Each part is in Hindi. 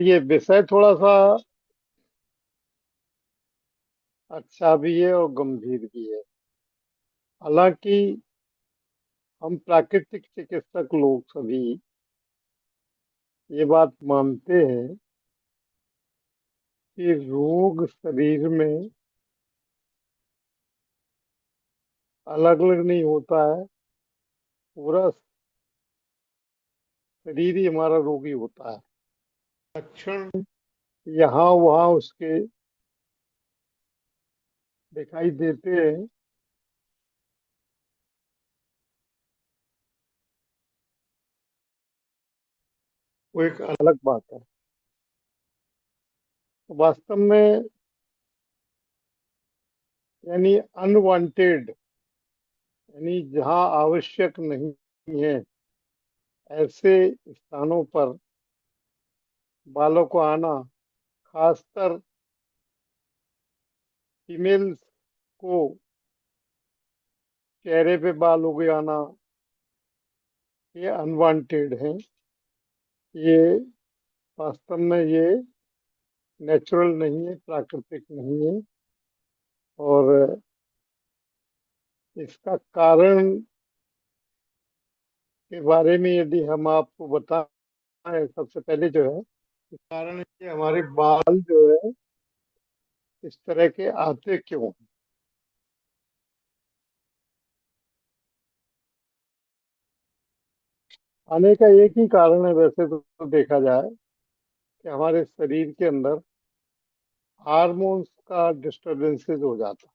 ये विषय थोड़ा सा अच्छा भी है और गंभीर भी है। हालांकि हम प्राकृतिक चिकित्सक लोग सभी ये बात मानते हैं कि रोग शरीर में अलग अलग नहीं होता है। पूरा शरीर ही हमारा रोगी होता है। लक्षण यहाँ वहाँ उसके दिखाई देते हैं। वो एक अलग बात है। तो वास्तव में यानी अनवांटेड, यानी जहाँ आवश्यक नहीं है ऐसे स्थानों पर बालों को आना, खासकर फीमेल्स को चेहरे पे बाल उग आना, ये अनवांटेड है। ये वास्तव में ये नेचुरल नहीं है, प्राकृतिक नहीं है। और इसका कारण के बारे में यदि हम आपको बताएं, सबसे पहले जो है कारण है कि हमारे बाल जो है इस तरह के आते क्यों हैं। आने का एक ही कारण है वैसे तो देखा जाए कि हमारे शरीर के अंदर हार्मोन्स का डिस्टरबेंसेस हो जाता है।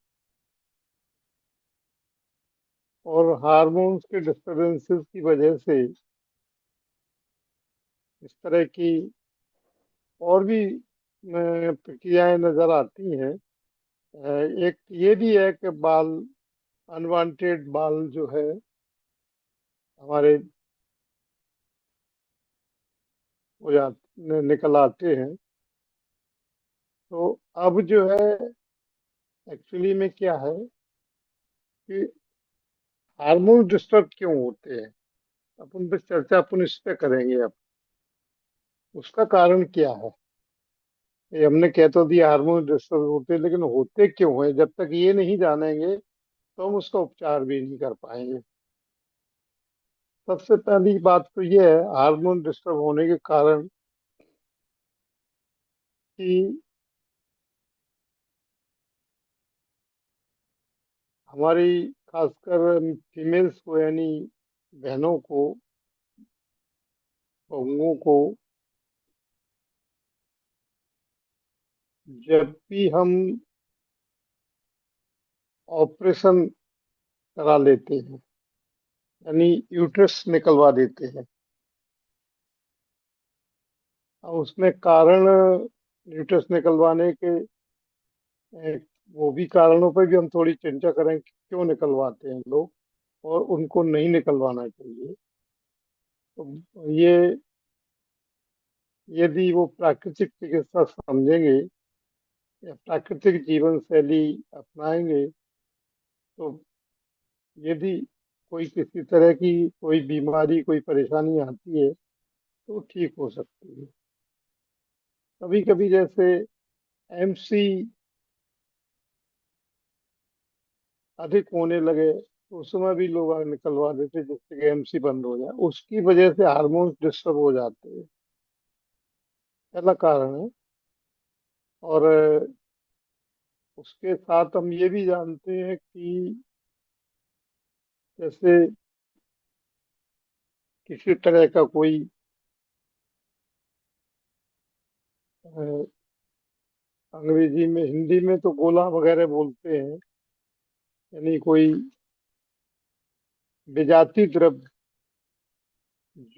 और हार्मोन्स के डिस्टरबेंसेस की वजह से इस तरह की और भी प्रक्रियाएं नजर आती हैं। एक ये भी है कि बाल, अनवांटेड बाल जो है हमारे हो जाते निकल आते हैं। तो अब जो है एक्चुअली में क्या है कि हार्मोन डिस्टर्ब क्यों होते हैं, अपन पे चर्चा अपन इस पे करेंगे अब। उसका कारण क्या है? ये हमने कह तो दिया हार्मोन डिस्टर्ब होते हैं, लेकिन होते क्यों हैं जब तक ये नहीं जानेंगे तो हम उसका उपचार भी नहीं कर पाएंगे। सबसे पहली बात तो ये है हार्मोन डिस्टर्ब होने के कारण कि हमारी खासकर फीमेल्स को, यानी बहनों को, बहुओं को, जब भी हम ऑपरेशन करा लेते हैं, यानी यूट्रस निकलवा देते हैं, अब उसमें कारण यूट्रस निकलवाने के ए, वो भी कारणों पर भी हम थोड़ी चर्चा करें कि क्यों निकलवाते हैं लोग और उनको नहीं निकलवाना चाहिए। तो ये यदि वो प्राकृतिक चिकित्सा समझेंगे या प्राकृतिक जीवन शैली अपनाएंगे तो यदि कोई किसी तरह की कोई बीमारी, कोई परेशानी आती है तो ठीक हो सकती है। कभी कभी जैसे एमसी अधिक होने लगे तो उस समय भी लोग आगे निकलवा देते जिससे कि एमसी बंद हो जाए, उसकी वजह से हार्मोन्स डिस्टर्ब हो जाते हैं। पहला कारण है। और उसके साथ हम ये भी जानते हैं कि जैसे किसी तरह का कोई अ, अंग्रेजी में, हिंदी में तो गोला वगैरह बोलते हैं, यानी कोई विजातीय द्रव्य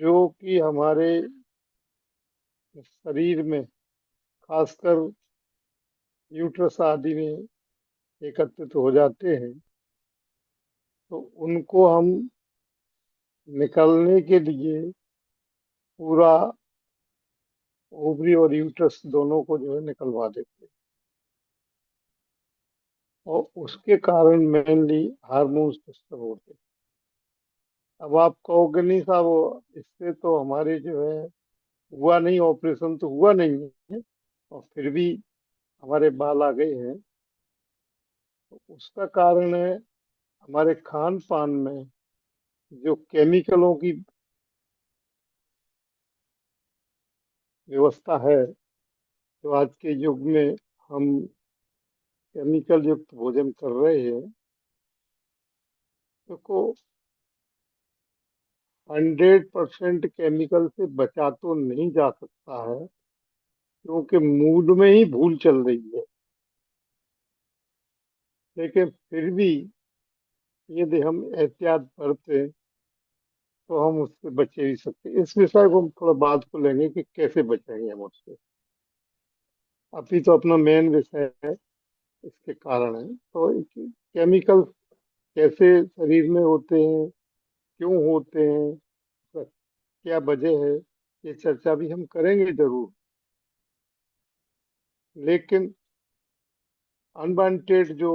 जो कि हमारे शरीर में खासकर यूट्रस आदि में एकत्रित हो जाते हैं, तो उनको हम निकलने के लिए पूरा ओवरी और यूट्रस दोनों को जो है निकलवा देते हैं। और उसके कारण मेनली हार्मोन्स डिस्टर्ब होते हैं। अब आप कहोगे नहीं साहब इससे तो हमारे जो है हुआ नहीं, ऑपरेशन तो हुआ नहीं है, और फिर भी हमारे बाल आ गए हैं। तो उसका कारण है हमारे खान पान में जो केमिकलों की व्यवस्था है। तो आज के युग में हम केमिकल युक्त भोजन कर रहे हैं। तो 100% केमिकल से बचा तो नहीं जा सकता है, क्योंकि मूड में ही भूल चल रही है। लेकिन फिर भी यदि हम एहतियात बरतें तो हम उससे बचे ही सकते हैं। इस विषय को हम थोड़ा बात को लेंगे कि कैसे बचेंगे हम उससे। अभी तो अपना मेन विषय है, इसके कारण है। तो केमिकल कैसे शरीर में होते हैं, क्यों होते हैं, उसका क्या वजह है, ये चर्चा भी हम करेंगे जरूर। लेकिन अनवांटेड जो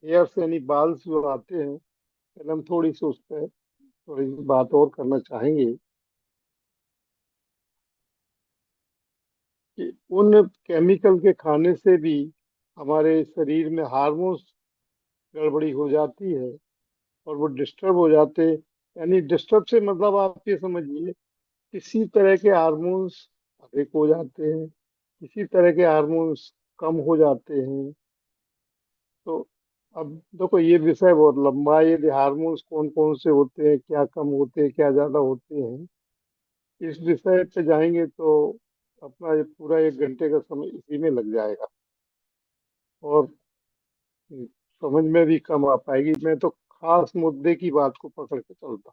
हेयर्स यानी बाल जो आते हैं, पहले हम थोड़ी सी उस पर थोड़ी सी बात और करना चाहेंगे कि उन केमिकल के खाने से भी हमारे शरीर में हार्मोन्स गड़बड़ी हो जाती है, और वो डिस्टर्ब हो जाते हैं। यानी डिस्टर्ब से मतलब आप ये समझिए, किसी तरह के हार्मोन्स अधिक हो जाते हैं, किसी तरह के हार्मोन्स कम हो जाते हैं। तो अब देखो, ये विषय बहुत लंबा है। ये हार्मोन्स कौन कौन से होते हैं, क्या कम होते हैं, क्या ज्यादा होते हैं, इस विषय पे जाएंगे तो अपना ये पूरा 1 घंटे का समय इसी में लग जाएगा, और समझ में भी कम आ पाएगी। मैं तो खास मुद्दे की बात को पकड़ के चलता।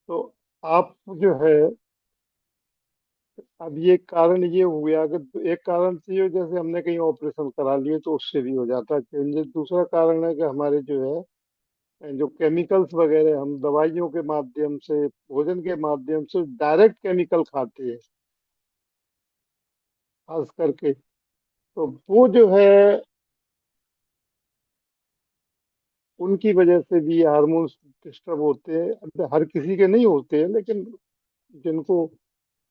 तो आप जो है, अब ये कारण ये हो गया कि एक कारण तो ये, जैसे हमने कहीं ऑपरेशन करा लिए तो उससे भी हो जाता है चेंजेस। दूसरा कारण है कि हमारे जो है, जो केमिकल्स वगैरह हम दवाइयों के माध्यम से, भोजन के माध्यम से डायरेक्ट केमिकल खाते हैं खास करके। तो वो जो है, उनकी वजह से भी हार्मोन्स डिस्टर्ब होते हैं। अब हर किसी के नहीं होते हैं, लेकिन जिनको,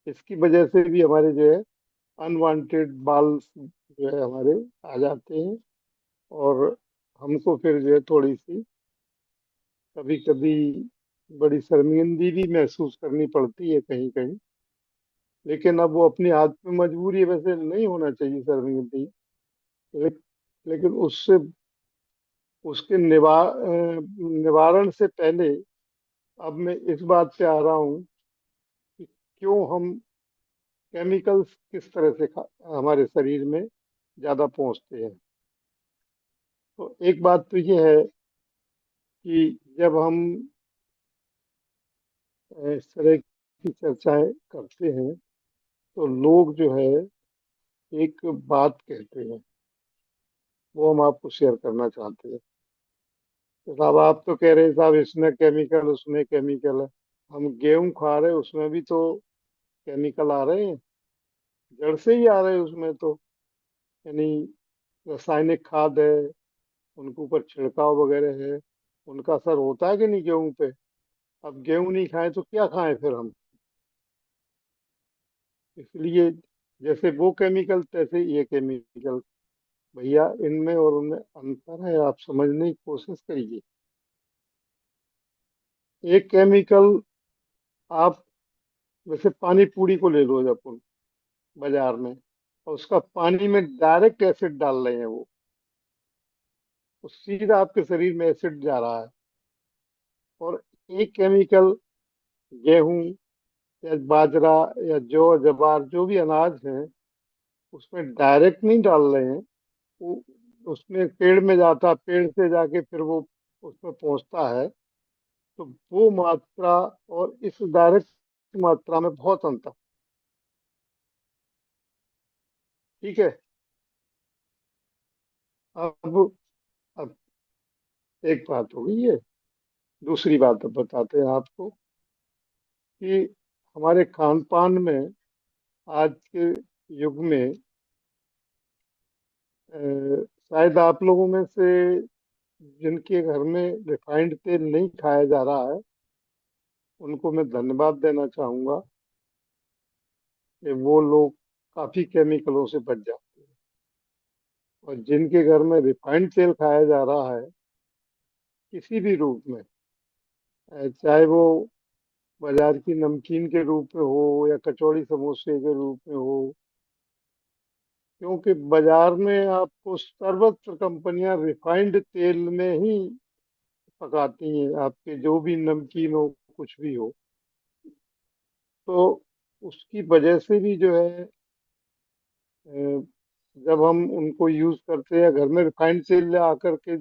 इसकी वजह से भी हमारे जो है अनवांटेड बाल जो है हमारे आ जाते हैं, और हमको फिर जो है थोड़ी सी कभी कभी बड़ी शर्मिंदगी भी महसूस करनी पड़ती है कहीं कहीं। लेकिन अब वो अपनी हाथ में मजबूरी है, वैसे नहीं होना चाहिए शर्मिंदगी। ले, लेकिन उससे, उसके निवारण से पहले अब मैं इस बात पे आ रहा हूँ कि क्यों हम केमिकल्स किस तरह से हमारे शरीर में ज्यादा पहुंचते हैं। तो एक बात तो ये है कि जब हम इस तरह की चर्चाएं करते हैं तो लोग जो है एक बात कहते हैं, वो हम आपको शेयर करना चाहते हैं। तो साहब, आप तो कह रहे हैं साहब इसमें केमिकल उसमें केमिकल है। हम गेहूं खा रहे हैं, उसमें भी तो केमिकल आ रहे हैं, जड़ से ही आ रहे हैं उसमें तो। यानी रासायनिक खाद है, उनके ऊपर छिड़काव वगैरह है, उनका असर होता है कि नहीं गेहूं पे। अब गेहूं नहीं खाएं तो क्या खाएं फिर हम। इसलिए जैसे वो केमिकल तैसे ये केमिकल, भैया इनमें और उनमें अंतर है, आप समझने की कोशिश करिए। एक केमिकल, आप जैसे पानी पूरी को ले लो, जब अपन बाजार में, और उसका पानी में डायरेक्ट एसिड डाल रहे हैं वो सीधा आपके शरीर में एसिड जा रहा है। और एक केमिकल गेहूं या बाजरा या जौ जवार जो भी अनाज है, उसमें डायरेक्ट नहीं डाल रहे हैं। वो उसमें पेड़ में जाता, पेड़ से जाके फिर वो उसमें पहुंचता है। तो वो मात्रा और इस डायरेक्ट मात्रा में बहुत अंतर। ठीक है। अब एक बात हो गई है, दूसरी बात अब बताते हैं आपको कि हमारे खान पान में आज के युग में, शायद आप लोगों में से जिनके घर में रिफाइंड तेल नहीं खाया जा रहा है, उनको मैं धन्यवाद देना चाहूंगा कि वो लोग काफी केमिकलों से बच जाते हैं। और जिनके घर में रिफाइंड तेल खाया जा रहा है किसी भी रूप में, चाहे वो बाजार की नमकीन के रूप में हो या कचौड़ी समोसे के रूप में हो, क्योंकि बाजार में आपको सर्वत्र कंपनियां रिफाइंड तेल में ही पकाती हैं आपके जो भी नमकीन हो, कुछ भी हो। तो उसकी वजह से भी जो है, अ, जब हम उनको यूज करते हैं, घर में रिफाइंड तेल आकर के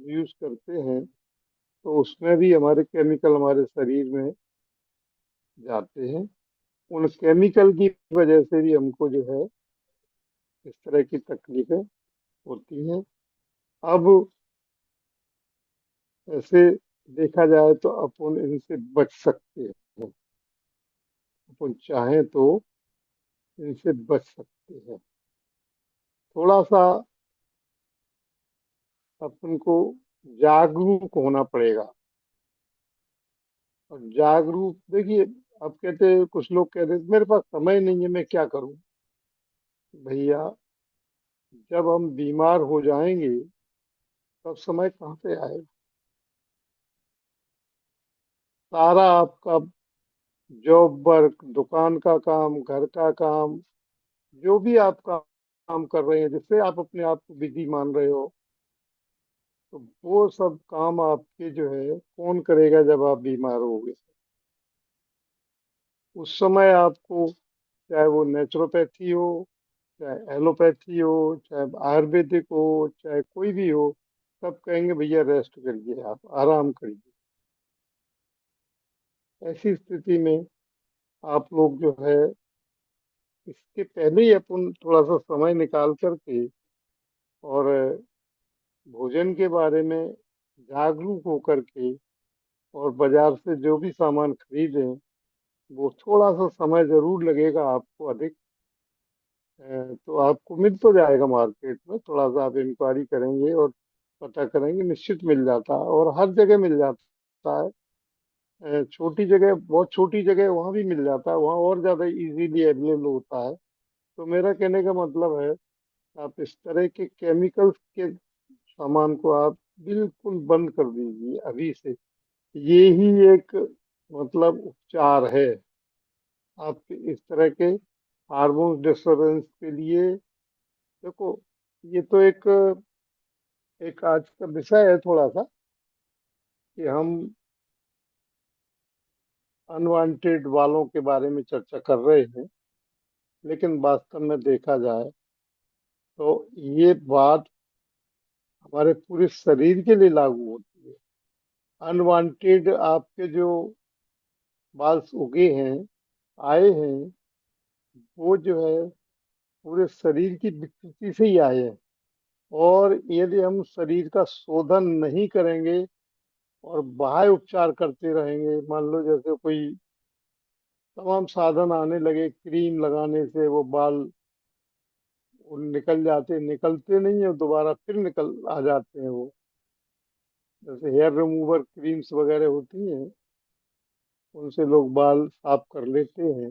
यूज करते हैं, तो उसमें भी हमारे केमिकल हमारे शरीर में जाते हैं। उन केमिकल की वजह से भी हमको जो है इस तरह की तकलीफें होती हैं। अब ऐसे देखा जाए तो अपन इनसे बच सकते हैं, अपन चाहें तो इनसे बच सकते हैं। थोड़ा सा अपन को जागरूक होना पड़ेगा। और जागरूक देखिए, अब कहते हैं, कुछ लोग कहते हैं मेरे पास समय नहीं है, मैं क्या करूं। भैया, जब हम बीमार हो जाएंगे तब समय कहाँ से आएगा। सारा आपका जॉब वर्क, दुकान का काम, घर का काम, जो भी आप काम कर रहे हैं जिससे आप अपने आप को बिजी मान रहे हो, तो वो सब काम आपके जो है कौन करेगा जब आप बीमार होगे। उस समय आपको, चाहे वो नेचुरोपैथी हो, चाहे एलोपैथी हो, चाहे आयुर्वेदिक हो, चाहे कोई भी हो, सब कहेंगे भैया रेस्ट करिए, आप आराम करिए। ऐसी स्थिति में आप लोग जो है, इसके पहले ही अपन थोड़ा सा समय निकाल करके और भोजन के बारे में जागरूक होकर के, और बाजार से जो भी सामान खरीदें, वो थोड़ा सा समय जरूर लगेगा आपको अधिक, तो आपको मिल तो जाएगा मार्केट में। थोड़ा सा आप इंक्वायरी करेंगे और पता करेंगे, निश्चित मिल जाता है और हर जगह मिल जाता है। छोटी जगह, बहुत छोटी जगह वहाँ भी मिल जाता है, वहाँ और ज़्यादा इजीली अवेलेबल होता है। तो मेरा कहने का मतलब है, आप इस तरह के केमिकल्स के सामान को आप बिल्कुल बंद कर दीजिए अभी से। ये ही एक मतलब उपचार है आपके इस तरह के हार्मोन डिस्टरबेंस के लिए। देखो, ये तो एक एक आज का विषय है थोड़ा सा, कि हम अनवांटेड वालों के बारे में चर्चा कर रहे हैं, लेकिन वास्तव में देखा जाए तो ये बात हमारे पूरे शरीर के लिए लागू होती है। अनवांटेड आपके जो बाल उगे हैं, आए हैं, वो जो है पूरे शरीर की विकृति से ही आए हैं। और यदि हम शरीर का शोधन नहीं करेंगे और बाह्य उपचार करते रहेंगे, मान लो जैसे कोई तमाम साधन आने लगे, क्रीम लगाने से वो बाल वो निकल जाते, निकलते नहीं है दोबारा, फिर निकल आ जाते हैं वो, जैसे हेयर रिमूवर क्रीम्स वगैरह होती हैं, उनसे लोग बाल साफ कर लेते हैं।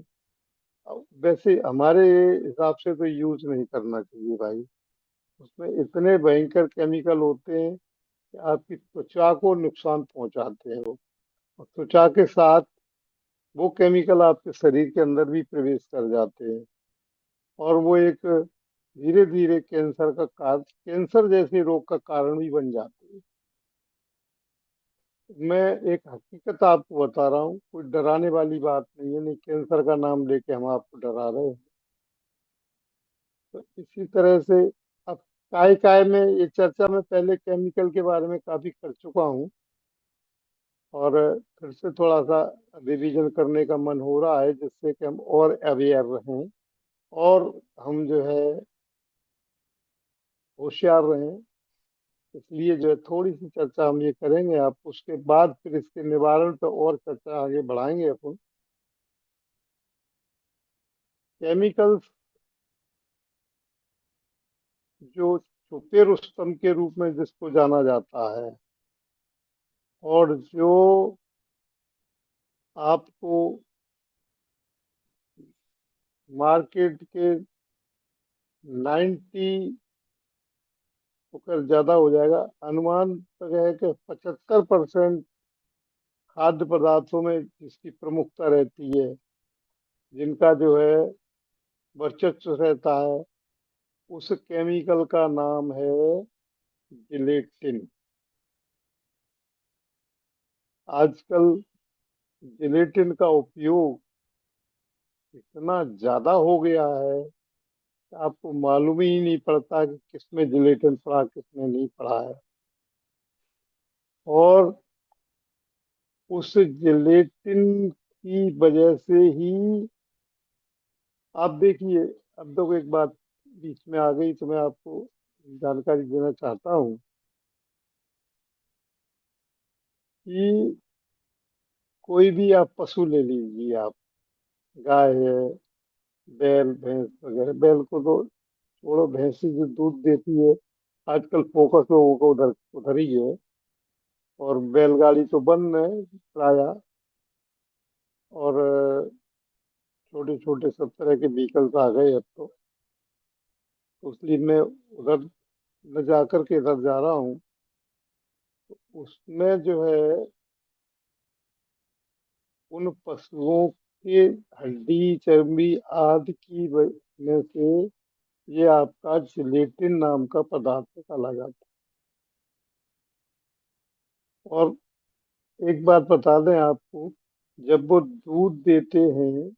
अब वैसे हमारे हिसाब से तो यूज नहीं करना चाहिए भाई। उसमें इतने भयंकर केमिकल होते हैं कि आपकी त्वचा को नुकसान पहुंचाते हैं वो। और त्वचा के साथ वो केमिकल आपके शरीर के अंदर भी प्रवेश कर जाते हैं, और वो एक धीरे धीरे कैंसर जैसे रोग का कारण भी बन जाते हैं। मैं एक हकीकत आपको बता रहा हूँ, कोई डराने वाली बात नहीं है, नहीं कैंसर का नाम लेके हम आपको डरा रहे हैं। तो इसी तरह से अब काय काय में ये चर्चा में पहले केमिकल के बारे में काफी कर चुका हूँ, और फिर से थोड़ा सा रिवीजन करने का मन हो रहा है, जिससे कि हम और अवेयर रहें और हम जो है होशियार रहें। इसलिए जो है थोड़ी सी चर्चा हम ये करेंगे, आप उसके बाद फिर इसके निवारण पर और चर्चा आगे बढ़ाएंगे अपन। केमिकल्स जो छुपे रुस्तम के रूप में जिसको जाना जाता है, और जो आपको मार्केट के 90 अगर ज्यादा हो जाएगा, अनुमान तक है कि 75% खाद्य पदार्थों में जिसकी प्रमुखता रहती है, जिनका जो है वर्चस्व रहता है, उस केमिकल का नाम है जिलेटिन। आजकल जिलेटिन का उपयोग इतना ज्यादा हो गया है कि आपको मालूम ही नहीं पड़ता कि किसमें जिलेटिन पड़ा, किसमें नहीं पड़ा है। और उस जिलेटिन की वजह से ही, आप देखिए, अब तो एक बात बीच में आ गई तो मैं आपको जानकारी देना चाहता हूँ कि कोई भी आप पशु ले लीजिए, आप गाय है, बैल भैंस वगैरह। बैल को तो छोड़ो, भैंसी जो दूध देती है, आजकल फोकस लोगों को उधर उधर ही है। और बैलगाड़ी तो बंद है प्राय। और छोटे छोटे सब तरह के व्हीकल्स आ गए अब तो इसलिए मैं उधर न जा करके इधर जा रहा हूँ। उसमें जो है उन पशुओं के हड्डी चर्बी आदि की में से ये आपका जिलेटिन नाम का पदार्थ निकाला जाता है। और एक बात बता दें आपको, जब वो दूध देते हैं,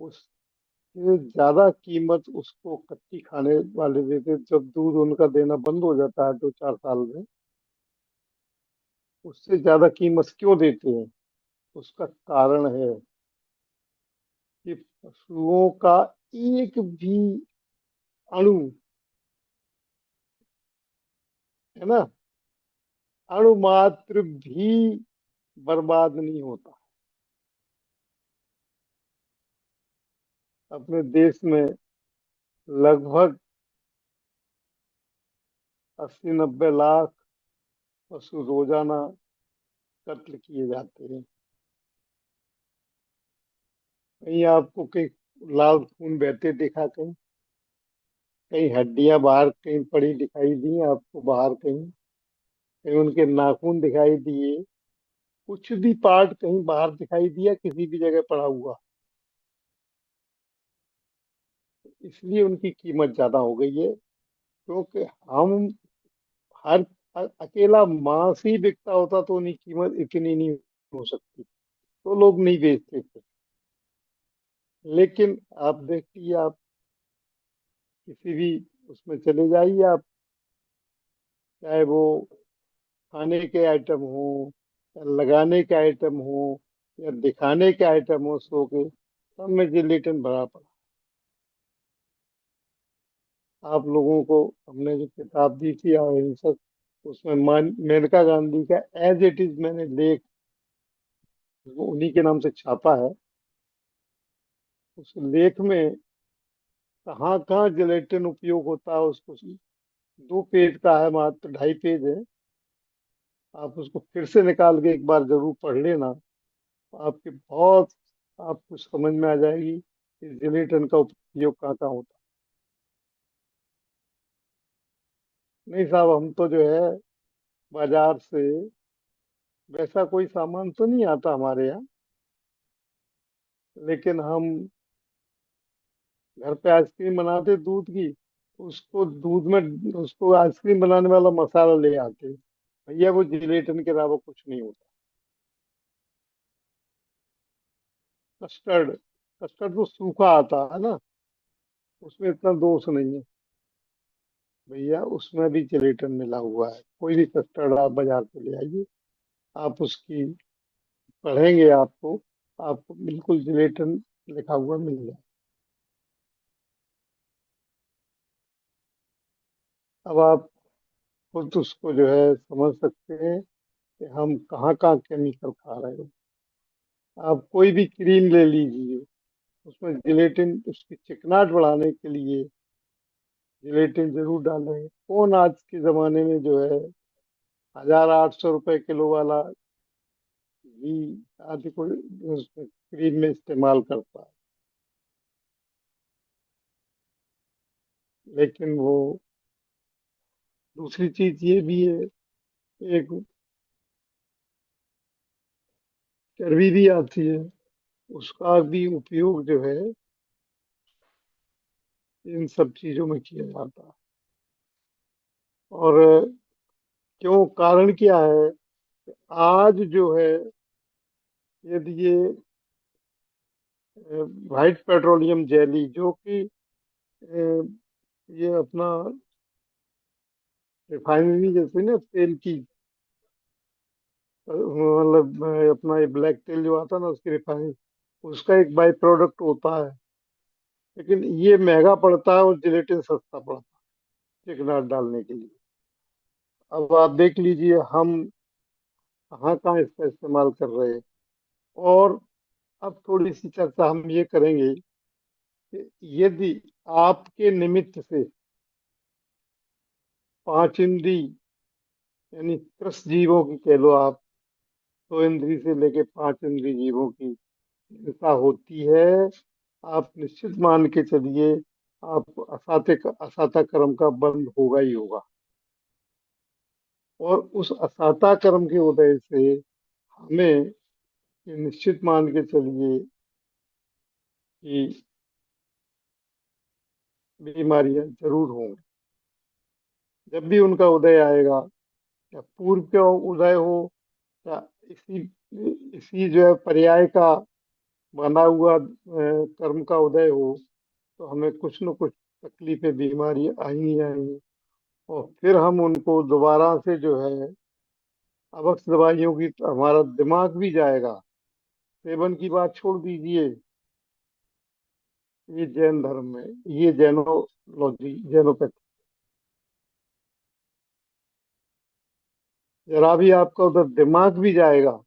उससे ज्यादा कीमत उसको कच्ची खाने वाले देते हैं। जब दूध उनका देना बंद हो जाता है 2-4 साल में, उससे ज्यादा कीमत क्यों देते हैं? उसका कारण है कि पशुओं का एक भी अणु, है ना, अणु मात्र भी बर्बाद नहीं होता। अपने देश में लगभग 80-90 लाख पशु रोजाना कत्ल किए जाते हैं। कहीं आपको कहीं लाल खून बहते देखा? कहीं कहीं हड्डियां बाहर कहीं पड़ी दिखाई दी आपको बाहर? कहीं कहीं उनके नाखून दिखाई दिए? कुछ भी पार्ट कहीं बाहर दिखाई दिया किसी भी जगह पड़ा हुआ? इसलिए उनकी कीमत ज्यादा हो गई है, क्योंकि हम हर अकेला मांस ही बिकता होता तो उनकी कीमत इतनी नहीं हो सकती, तो लोग नहीं बेचते थे। लेकिन आप देखिए, आप किसी भी उसमें चले जाइए आप, चाहे वो खाने के आइटम हो, या लगाने के आइटम हो, या दिखाने के आइटम हो, शो के, सब में जिलेटिन भरा पड़ा। आप लोगों को हमने जो किताब दी थी अहिंसक, उसमें मेनका गांधी का एज इट इज मैंने लेख वो उन्हीं के नाम से छापा है। उस लेख में कहाँ कहाँ जिलेटिन उपयोग होता है उसको 2 पेज का है, मात्र 2.5 पेज है। आप उसको फिर से निकाल के एक बार जरूर पढ़ लेना, आपके बहुत आपको समझ में आ जाएगी कि जिलेटिन का उपयोग कहाँ कहाँ होता है। नहीं साहब, हम तो जो है बाजार से वैसा कोई सामान तो नहीं आता हमारे यहाँ, लेकिन हम घर पे आइसक्रीम बनाते दूध की, उसको दूध में उसको आइसक्रीम बनाने वाला मसाला ले आते। भैया वो जिलेटिन के अलावा कुछ नहीं होता। कस्टर्ड, कस्टर्ड तो सूखा आता है ना, उसमें इतना दोष नहीं है। भैया उसमें भी जिलेटिन मिला हुआ है। कोई भी कस्टर्ड आप बाजार से ले आइए, आप उसकी पढ़ेंगे, आपको बिल्कुल जिलेटिन लिखा हुआ मिल जाए। अब आप खुद उसको जो है समझ सकते हैं कि हम कहाँ कहाँ केमिकल खा रहे हैं। आप कोई भी क्रीम ले लीजिए, उसमें जिलेटिन, उसकी चिकनाहट बढ़ाने के लिए जिलेटिन जरूर डालें। कौन आज के जमाने में जो है 1,800 रुपए किलो वाला घी आदि को क्रीम में इस्तेमाल करता है, लेकिन वो दूसरी चीज ये भी है, एक चर्बी भी आती है, उसका भी उपयोग जो है इन सब चीजों में किया जाता है। और क्यों, कारण क्या है? आज जो है, यदि ये व्हाइट पेट्रोलियम जेली जो कि ये अपना रिफाइनरी जैसे ना तेल की, मतलब अपना ये ब्लैक तेल जो आता है ना उसकी रिफाइनरी, उसका एक बाई प्रोडक्ट होता है। लेकिन ये महंगा पड़ता है और जिलेटिन सस्ता पड़ता है चिकनाट डालने के लिए। अब आप देख लीजिए हम कहाँ कहाँ इसका इस्तेमाल कर रहे हैं। और अब थोड़ी सी चर्चा हम ये करेंगे कि यदि आपके निमित्त से पांच इंद्री, यानी कृष जीवों की कह लो आप, दो इंद्री से लेके पांच इंद्री जीवों की हिंसा होती है, आप निश्चित मान के चलिए, आप असाता कर्म का बंध होगा ही होगा। और उस असाता कर्म के उदय से हमें ये निश्चित मान के चलिए कि बीमारियां जरूर होंगी। जब भी उनका उदय आएगा, या पूर्व का उदय हो, या इसी इसी जो है पर्याय का बना हुआ कर्म का उदय हो, तो हमें कुछ न कुछ तकलीफें, बीमारी आएंगी आएंगी। और फिर हम उनको दोबारा से जो है अवक्स दवाइयों की, हमारा दिमाग भी जाएगा। सेवन की बात छोड़ दीजिए, ये जैन धर्म में, ये जैनोलॉजी, जैनोपैथी, जरा भी आपका उधर दिमाग भी जाएगा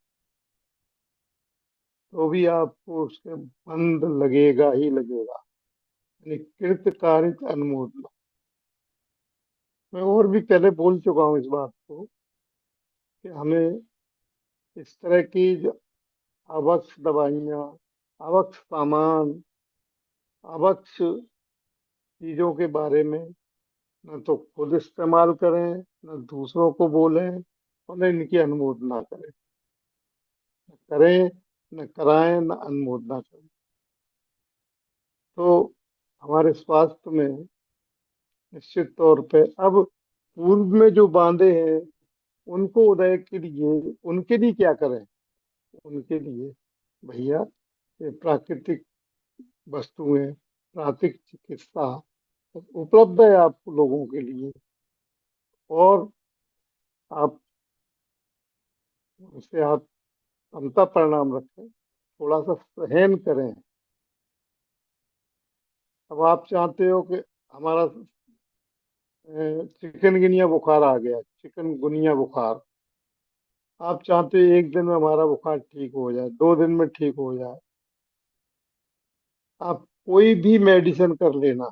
तो भी आपको उसके बंद लगेगा ही लगेगा। यानी कृत कारित अनुमोदन। मैं और भी पहले बोल चुका हूँ इस बात को, कि हमें इस तरह की जो अवक्स दवाइयाँ, अवक्स सामान, अवक्स चीजों के बारे में न तो खुद इस्तेमाल करें, न दूसरों को बोलें, और न इनकी अनुमोदना करें। न करें, न कराएं, न अनुमोदना करें। तो हमारे स्वास्थ्य में निश्चित तौर पे अब पूर्व में जो बांधे हैं उनको उदय के लिए, उनके लिए क्या करें? उनके लिए भैया ये प्राकृतिक वस्तुएं, प्राकृतिक चिकित्सा उपलब्ध है आप लोगों के लिए। और आप उसे आप समता परिणाम रखें, थोड़ा सा सहन करें। अब आप चाहते हो कि हमारा चिकन गुनिया बुखार आ गया, चिकन गुनिया बुखार, आप चाहते हो एक दिन में हमारा बुखार ठीक हो जाए, दो दिन में ठीक हो जाए। आप कोई भी मेडिसिन कर लेना,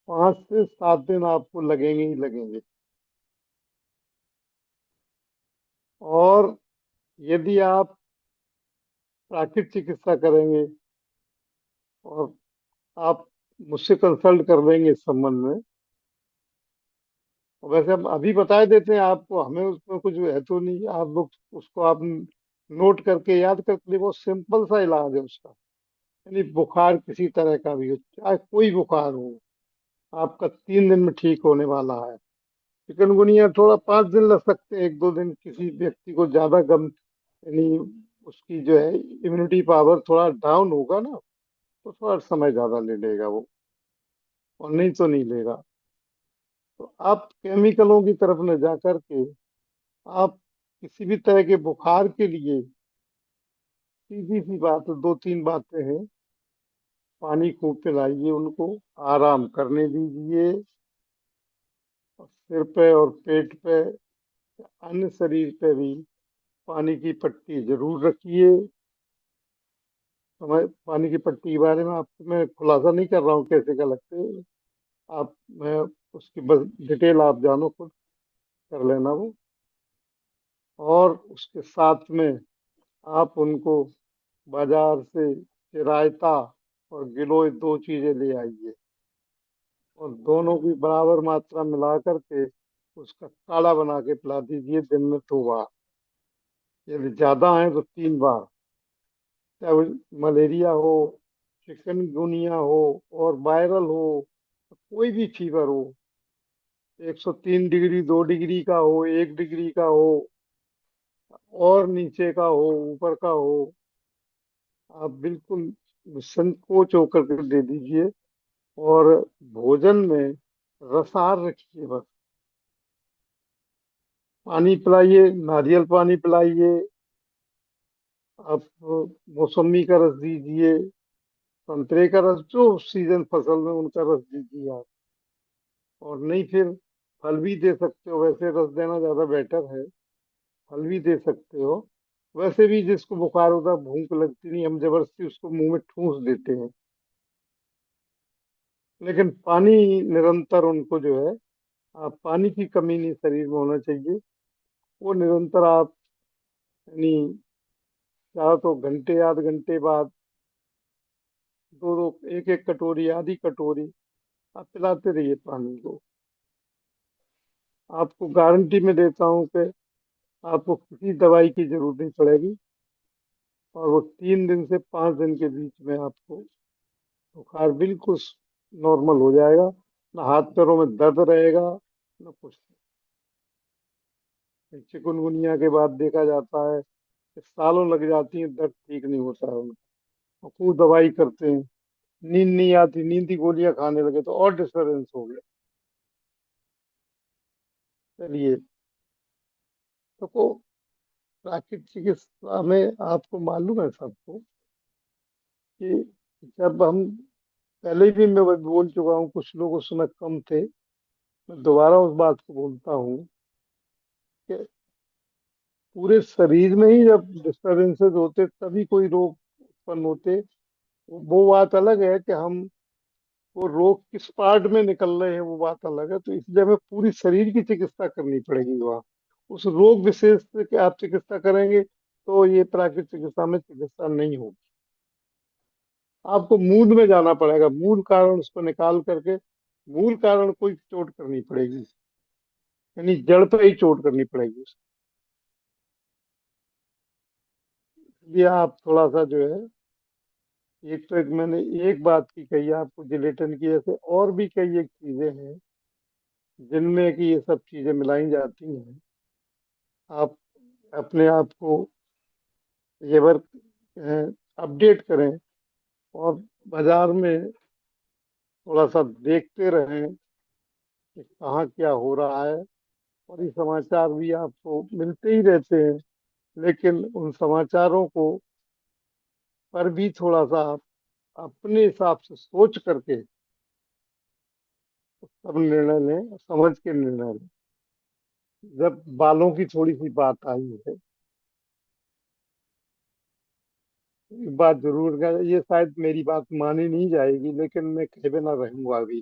5 से 7 दिन आपको लगेंगे ही लगेंगे। और यदि आप प्राकृतिक चिकित्सा करेंगे, और आप मुझसे कंसल्ट कर लेंगे इस संबंध में, और वैसे हम अभी बता देते हैं आपको, हमें उसमें कुछ है तो नहीं, आप लोग उसको आप नोट करके याद करके, बहुत सिंपल सा इलाज है उसका। यानी बुखार किसी तरह का भी हो, चाहे कोई बुखार हो, आपका 3 दिन में ठीक होने वाला है। चिकनगुनिया थोड़ा 5 दिन लग सकते हैं, एक दो दिन किसी व्यक्ति को ज्यादा गम, यानी उसकी जो है इम्यूनिटी पावर थोड़ा डाउन होगा ना, तो थोड़ा समय ज्यादा ले लेगा वो, और नहीं तो नहीं लेगा। तो आप केमिकलों की तरफ न जा करके, आप किसी भी तरह के बुखार के लिए सीधी सी बात, दो तीन बातें हैं। पानी खूब पिलाइए उनको, आराम करने दीजिए, और सिर पे और पेट पे, अन्य शरीर पे भी पानी की पट्टी जरूर रखिए। हमारे पानी की पट्टी के बारे में आपको मैं खुलासा नहीं कर रहा हूँ कैसे क्या लगते हैं। आप, मैं उसकी बस डिटेल आप जानो, खुद कर लेना वो। और उसके साथ में आप उनको बाजार से रायता और गिलोय 2 चीजें ले आइए, और दोनों की बराबर मात्रा मिला करके उसका काढ़ा बना के पिला दीजिए दिन में 2 बार। यदि ज्यादा है तो 3 बार। चाहे वो मलेरिया हो, चिकनगुनिया हो, और वायरल हो, कोई भी फीवर हो, 103 डिग्री, 2 डिग्री का हो, 1 डिग्री का हो, और नीचे का हो, ऊपर का हो, आप बिल्कुल संकोच होकर के दे दीजिए। और भोजन में रसार रखिए बस। पानी पिलाइए, नारियल पानी पिलाइए, आप मौसमी का रस दीजिए, संतरे का रस, जो सीजन फसल में उनका रस दीजिए आप। और नहीं फिर फल भी दे सकते हो, वैसे रस देना ज्यादा बेटर है। फल भी दे सकते हो। वैसे भी जिसको बुखार होता है, भूख लगती नहीं, हम जबरदस्ती उसको मुंह में ठूस देते हैं। लेकिन पानी निरंतर उनको जो है, आप पानी की कमी नहीं शरीर में होना चाहिए। वो निरंतर आप, यानी चाहो तो घंटे आध घंटे बाद दो दो, एक एक कटोरी, आधी कटोरी आप पिलाते रहिए पानी को। आपको गारंटी में देता हूँ कि आपको किसी दवाई की जरूरत नहीं पड़ेगी। और वो 3 दिन से 5 दिन के बीच में आपको बुखार बिल्कुल नॉर्मल हो जाएगा। ना हाथ पैरों में दर्द रहेगा, ना कुछ। चिकुनगुनिया के बाद देखा जाता है कि सालों लग जाती है, दर्द ठीक नहीं होता है उनको। और खूब दवाई करते हैं, नींद नहीं आती, नींद की गोलियां खाने लगे तो और डिस्टर्बेंस हो गया। चलिए, तो प्राकृतिक चिकित्सा में आपको मालूम है सबको कि जब हम, पहले भी मैं बोल चुका हूँ, कुछ लोग उस समय कम थे, मैं दोबारा उस बात को बोलता हूँ कि पूरे शरीर में ही जब डिस्टर्बेंसेस होते तभी कोई रोग उत्पन्न होते। वो बात अलग है कि हम, वो रोग किस पार्ट में निकल रहे हैं वो बात अलग है। तो इसलिए हमें पूरी शरीर की चिकित्सा करनी पड़ेगी वहाँ। उस रोग विशेष की आप चिकित्सा करेंगे तो ये प्राकृतिक चिकित्सा में चिकित्सा नहीं होगी। आपको मूल में जाना पड़ेगा, मूल कारण उसको निकाल करके मूल कारण को ही चोट करनी पड़ेगी, यानी जड़ पे ही चोट करनी पड़ेगी। इसलिए आप थोड़ा सा जो है, एक तो एक मैंने एक बात की कही आपको जिलेटिन की, ऐसे और भी कई एक चीजें हैं जिनमें कि ये सब चीजें मिलाई जाती हैं। आप अपने आप को ये बार अपडेट करें, और बाजार में थोड़ा सा देखते रहें कि कहाँ क्या हो रहा है। और ये समाचार भी आपको मिलते ही रहते हैं, लेकिन उन समाचारों को पर भी थोड़ा सा आप अपने हिसाब से सोच करके तब निर्णय लें, समझ के निर्णय लें। जब बालों की थोड़ी सी बात आई है, एक बात जरूर कर, ये शायद मेरी बात मानी नहीं जाएगी, लेकिन मैं कहे बिना रहूंगा अभी।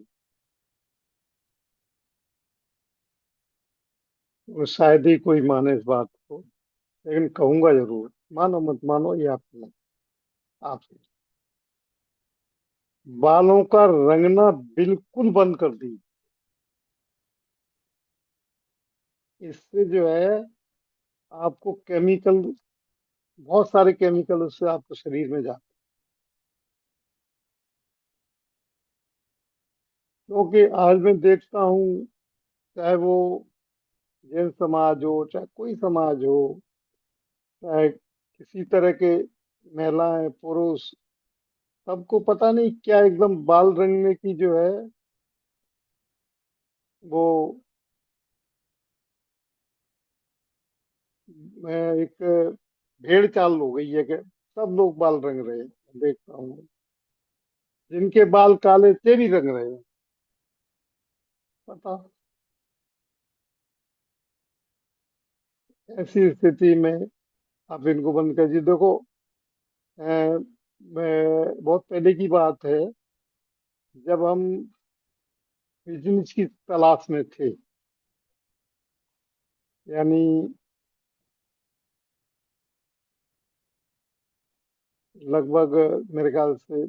वो शायद ही कोई माने इस बात को, लेकिन कहूंगा जरूर। मानो मत मानो ये आपसे, बालों का रंगना बिल्कुल बंद कर दी। इससे जो है आपको केमिकल, बहुत सारे केमिकल उससे आपको शरीर में जाते हैं। क्योंकि आज मैं देखता हूँ, चाहे वो जैन समाज हो, चाहे कोई समाज हो, चाहे किसी तरह के महिलाएं पुरुष, सबको पता नहीं क्या एकदम बाल रंगने की जो है वो एक भेड़ चाल हो गई है कि सब लोग बाल रंग रहे हैं। देखता हूँ जिनके बाल काले थे भी रंग रहे हैं। पता, ऐसी स्थिति में आप इनको बंद कर जी। देखो, बहुत पहले की बात है, जब हम बिजनेस की तलाश में थे, यानी लगभग मेरे ख्याल से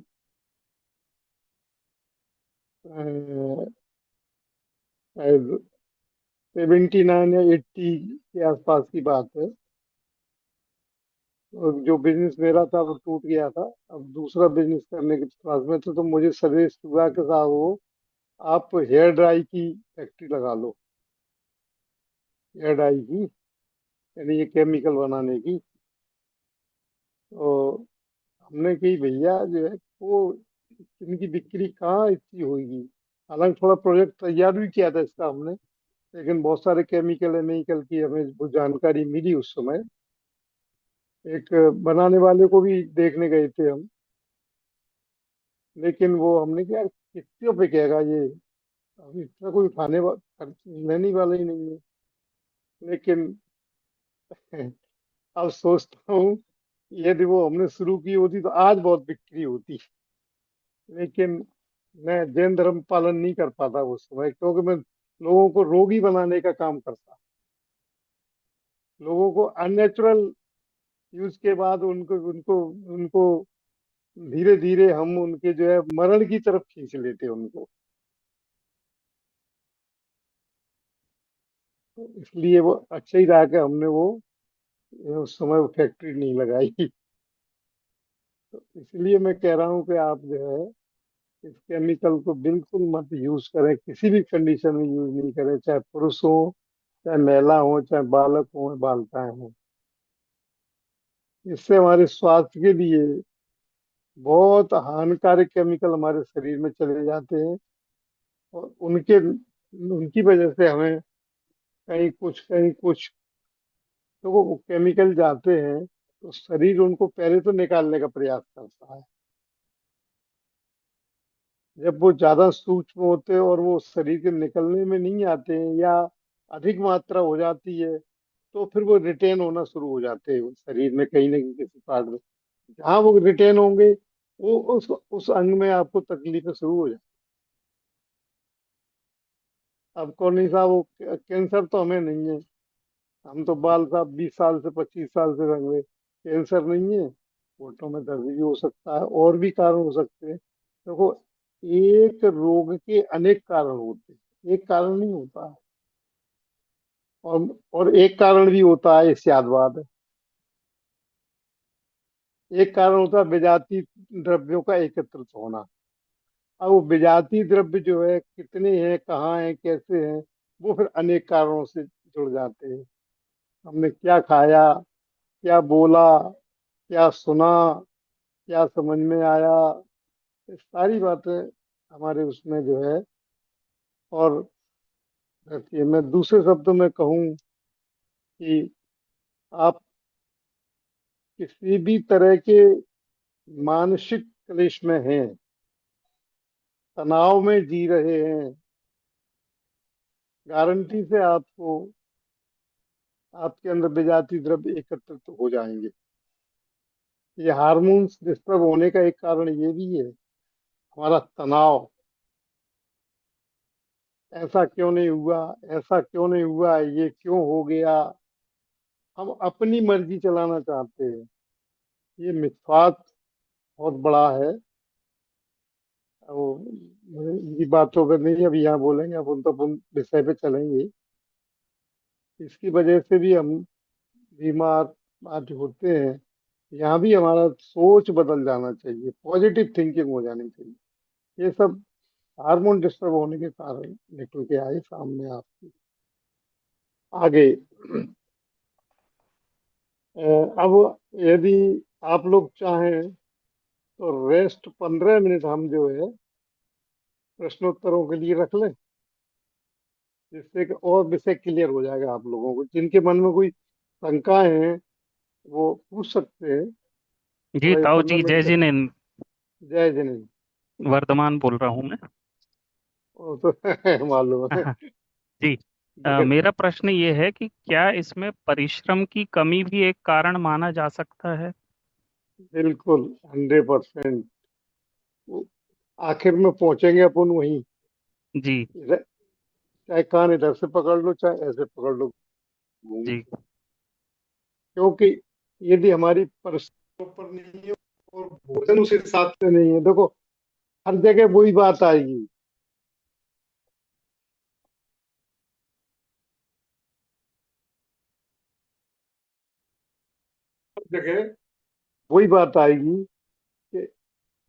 79 या 80 के आसपास की बात है। और जो बिजनेस मेरा था वो टूट गया था। अब दूसरा बिजनेस करने के पास में तो मुझे सजेस्ट हुआ कि साहब वो आप हेयर ड्राई की फैक्ट्री लगा लो। हेयर ड्राई की, यानी ये केमिकल बनाने की। तो हमने कही भैया जो है वो इनकी बिक्री कहाँ इतनी होगी। हालांकि थोड़ा प्रोजेक्ट तैयार भी किया था इसका हमने, लेकिन बहुत सारे केमिकल केमिकल की हमें वो जानकारी मिली उस समय। एक बनाने वाले को भी देखने गए थे हम, लेकिन वो हमने कहा यार कितने पे कहेगा ये, अभी इतना कोई लेने वाला ही नहीं है। लेकिन अब सोचता हूँ यदि वो हमने शुरू की होती तो आज बहुत बिक्री होती। लेकिन मैं जैन धर्म पालन नहीं कर पाता उस समय, क्योंकि मैं लोगों को रोगी बनाने का काम करता। लोगों को अननेचुरल यूज के बाद उनको उनको उनको धीरे धीरे हम उनके जो है मरण की तरफ खींच लेते हैं उनको। तो इसलिए वो अच्छा ही रहा कि हमने वो उस समय वो फैक्ट्री नहीं लगाई। तो इसलिए मैं कह रहा हूँ कि आप जो है इस केमिकल को बिल्कुल मत यूज करें, किसी भी कंडीशन में यूज नहीं करें, चाहे पुरुष हो, चाहे महिला हो, चाहे बालक हो, बालिकाएं हो। इससे हमारे स्वास्थ्य के लिए बहुत हानिकारक केमिकल हमारे शरीर में चले जाते हैं। और उनके उनकी वजह से हमें कहीं कुछ तो वो केमिकल जाते हैं तो शरीर उनको पहले तो निकालने का प्रयास करता है। जब वो ज्यादा सूक्ष्म होते हैं और वो शरीर के निकलने में नहीं आते हैं, या अधिक मात्रा हो जाती है, तो फिर वो रिटेन होना शुरू हो जाते हैं शरीर में कहीं ना कहीं किसी पार्ट में। जहाँ वो रिटेन होंगे वो उस अंग में आपको तकलीफें शुरू हो जाती। अब कौन नहीं साहब वो कैंसर तो हमें नहीं है, हम तो बाल साहब 20 साल से 25 साल से रंग में। कैंसर नहीं है, घुटनों में दर्द भी हो सकता है, और भी कारण हो सकते हैं। देखो, एक रोग के अनेक कारण होते हैं, एक कारण नहीं होता। और एक कारण भी होता है, इससे याद बात है, एक कारण होता है विजातीय द्रव्यों का एकत्रित होना। अब वो विजातीय द्रव्य जो है कितने हैं, कहाँ हैं, कैसे हैं, वो फिर अनेक कारणों से जुड़ जाते हैं। हमने क्या खाया, क्या बोला, क्या सुना, क्या समझ में आया, ये सारी बातें हमारे उसमें जो है और रहती है। मैं दूसरे शब्दों में कहूँ कि आप किसी भी तरह के मानसिक क्लेश में हैं, तनाव में जी रहे हैं, गारंटी से आपको आपके अंदर विजातीय द्रव्य एकत्रित हो जाएंगे। ये हार्मोन्स डिस्टर्ब होने का एक कारण ये भी है, हमारा तनाव। ऐसा क्यों नहीं हुआ, ऐसा क्यों नहीं हुआ, ये क्यों हो गया, हम अपनी मर्जी चलाना चाहते हैं। ये मिथ्यात्व बहुत बड़ा है। वो इनकी बातों पर नहीं अभी यहाँ बोलेंगे, अब उन तो उन विषय पे चलेंगे। इसकी वजह से भी हम बीमार आज होते हैं। यहाँ भी हमारा सोच बदल जाना चाहिए, पॉजिटिव थिंकिंग हो जानी चाहिए। ये सब हार्मोन डिस्टर्ब होने के कारण निकल के आए सामने आपकी। आगे अब यदि आप लोग चाहें तो रेस्ट 15 मिनट हम जो है प्रश्नोत्तरों के लिए रख लें, जिससे कि और विषय क्लियर हो जाएगा। आप लोगों को जिनके मन में कोई शंकाएं हैं वो पूछ सकते हैं। जी थोड़ा ये ताऊ पंद्रह जी, जय मिनट जिनेन्द्र। जय जने। वर्धमान बोल रहा हूँ मैं। वो तो मालूम है। जी। ये मेरा प्रश्न ये है कि क्या इसमें परिश्रम की कमी भी एक कारण माना जा सकता है? बिल्कुल 100%। आखिर में पहुंचेंगे अपन वहीं। जी। चाहे कान इधर से पकड़ लो, चाहे ऐसे पकड़ लो, घूम जी। क्योंकि यदि हमारी परिश्रम पर नहीं है और वजन उस हिसाब से नहीं है। देखो, हर जगह वही बात आएगी। हर जगह वही बात आएगी कि